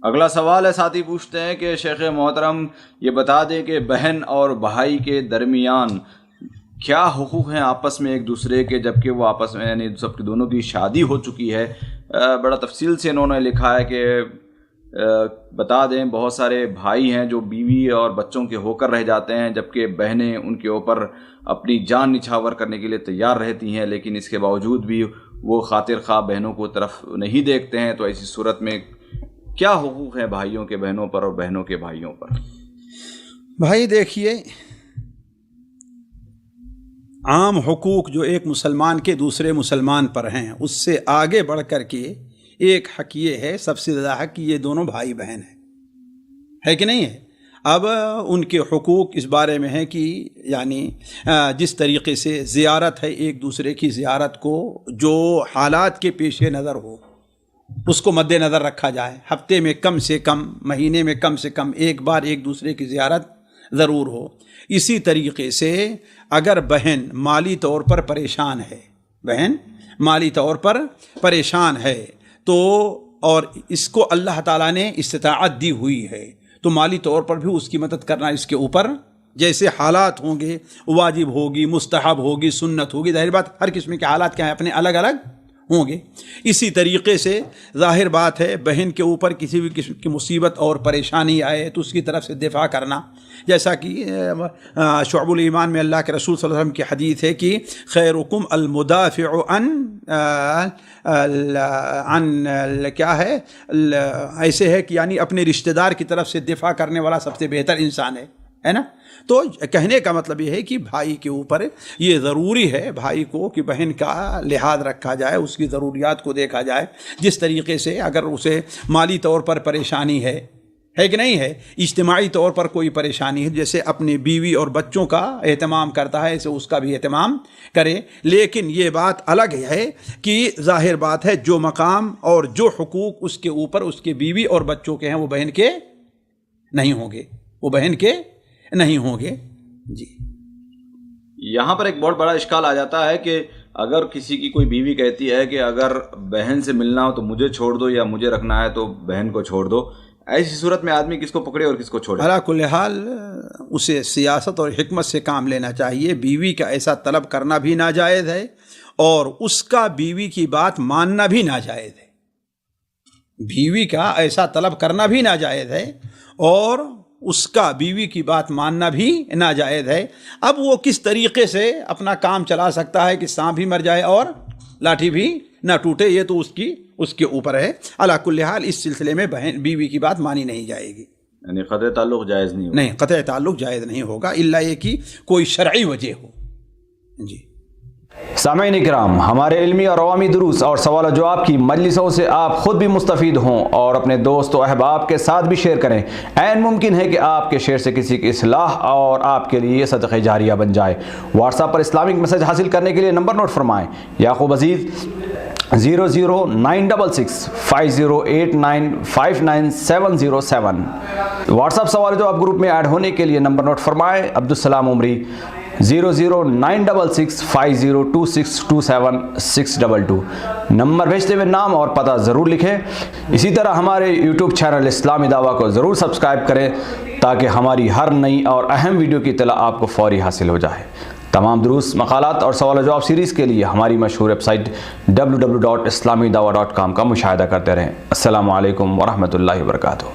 اگلا سوال ہے، ساتھی پوچھتے ہیں کہ شیخ محترم یہ بتا دیں کہ بہن اور بھائی کے درمیان کیا حقوق ہیں آپس میں ایک دوسرے کے، جبکہ وہ آپس میں یعنی سب کے دونوں کی شادی ہو چکی ہے؟ بڑا تفصیل سے انہوں نے لکھا ہے کہ بتا دیں بہت سارے بھائی ہیں جو بیوی اور بچوں کے ہو کر رہ جاتے ہیں، جبکہ بہنیں ان کے اوپر اپنی جان نچھاور کرنے کے لیے تیار رہتی ہیں، لیکن اس کے باوجود بھی وہ خاطر خواہ بہنوں کو طرف نہیں دیکھتے ہیں۔ تو ایسی صورت میں کیا حقوق ہیں بھائیوں کے بہنوں پر اور بہنوں کے بھائیوں پر؟ بھائی دیکھیے، عام حقوق جو ایک مسلمان کے دوسرے مسلمان پر ہیں، اس سے آگے بڑھ کر کے ایک حق یہ ہے، سب سے زیادہ حق یہ دونوں بھائی بہن ہیں، ہے کہ نہیں ہے؟ اب ان کے حقوق اس بارے میں ہے کہ یعنی جس طریقے سے زیارت ہے، ایک دوسرے کی زیارت کو جو حالات کے پیش نظر ہو اس کو مد نظر رکھا جائے، ہفتے میں کم سے کم، مہینے میں کم سے کم ایک بار ایک دوسرے کی زیارت ضرور ہو۔ اسی طریقے سے اگر بہن مالی طور پر پریشان ہے، بہن مالی طور پر پریشان ہے تو اور اس کو اللہ تعالیٰ نے استطاعت دی ہوئی ہے تو مالی طور پر بھی اس کی مدد کرنا اس کے اوپر جیسے حالات ہوں گے، واجب ہوگی، مستحب ہوگی، سنت ہوگی۔ ظاہر بات ہر قسم کے حالات کیا ہیں، اپنے الگ الگ ہوں گے۔ اسی طریقے سے ظاہر بات ہے بہن کے اوپر کسی بھی قسم کی مصیبت اور پریشانی آئے تو اس کی طرف سے دفاع کرنا، جیسا کہ شعب الایمان میں اللہ کے رسول صلی اللہ علیہ وسلم کی حدیث ہے کہ خیرکم المدافع عن کیا ہے، ایسے ہے کہ یعنی اپنے رشتہ دار کی طرف سے دفاع کرنے والا سب سے بہتر انسان ہے نا۔ تو کہنے کا مطلب یہ ہے کہ بھائی کے اوپر یہ ضروری ہے، بھائی کو کہ بہن کا لحاظ رکھا جائے، اس کی ضروریات کو دیکھا جائے۔ جس طریقے سے اگر اسے مالی طور پر پریشانی ہے کہ نہیں ہے، اجتماعی طور پر کوئی پریشانی ہے، جیسے اپنے بیوی اور بچوں کا اہتمام کرتا ہے ایسے اس کا بھی اہتمام کرے۔ لیکن یہ بات الگ ہے کہ ظاہر بات ہے جو مقام اور جو حقوق اس کے اوپر اس کے بیوی اور بچوں کے ہیں وہ بہن کے نہیں ہوں گے، وہ بہن کے نہیں ہوں گے۔ جی، یہاں پر ایک بہت بڑا اشکال آ جاتا ہے کہ اگر کسی کی کوئی بیوی کہتی ہے کہ اگر بہن سے ملنا ہو تو مجھے چھوڑ دو، یا مجھے رکھنا ہے تو بہن کو چھوڑ دو، ایسی صورت میں آدمی کس کو پکڑے اور کس کو چھوڑے؟ علی کل حال اسے سیاست اور حکمت سے کام لینا چاہیے۔ بیوی کا ایسا طلب کرنا بھی ناجائز ہے اور اس کا بیوی کی بات ماننا بھی ناجائز ہے۔ بیوی کا ایسا طلب کرنا بھی ناجائز ہے اور اس کا بیوی کی بات ماننا بھی ناجائز ہے۔ اب وہ کس طریقے سے اپنا کام چلا سکتا ہے کہ سانپ بھی مر جائے اور لاٹھی بھی نہ ٹوٹے، یہ تو اس کے اوپر ہے۔ علی کل حال اس سلسلے میں بہن بیوی کی بات مانی نہیں جائے گی، یعنی قطع تعلق جائز نہیں ہوگا۔ نہیں، قطع تعلق جائز نہیں ہوگا الا یہ کہ کوئی شرعی وجہ ہو۔ جی سامعین کرام، ہمارے علمی اور عوامی دروس اور سوال و جواب کی مجلسوں سے آپ خود بھی مستفید ہوں اور اپنے دوست و احباب کے ساتھ بھی شیئر کریں۔ عین ممکن ہے کہ آپ کے شیئر سے کسی کی اصلاح اور آپ کے لیے صدقہ جاریہ بن جائے۔ واٹس ایپ پر اسلامک میسج حاصل کرنے کے لیے نمبر نوٹ فرمائیں: یعقوب عزیز 00966 5089 59707۔ واٹس ایپ سوال جو آپ گروپ میں ایڈ ہونے کے لیے نمبر نوٹ فرمائیں: عبدالسلام عمری 00966 502627 نمبر بھیجتے ہوئے نام اور پتہ ضرور لکھیں۔ اسی طرح ہمارے یوٹیوب چینل اسلامی دعویٰ کو ضرور سبسکرائب کریں تاکہ ہماری ہر نئی اور اہم ویڈیو کی اطلاع آپ کو فوری حاصل ہو جائے۔ تمام دروس، مقالات اور سوال و جواب سیریز کے لیے ہماری مشہور ویب سائٹ www.islamidawah.com کا مشاہدہ کرتے رہیں۔ السلام علیکم ورحمۃ اللہ وبرکاتہ۔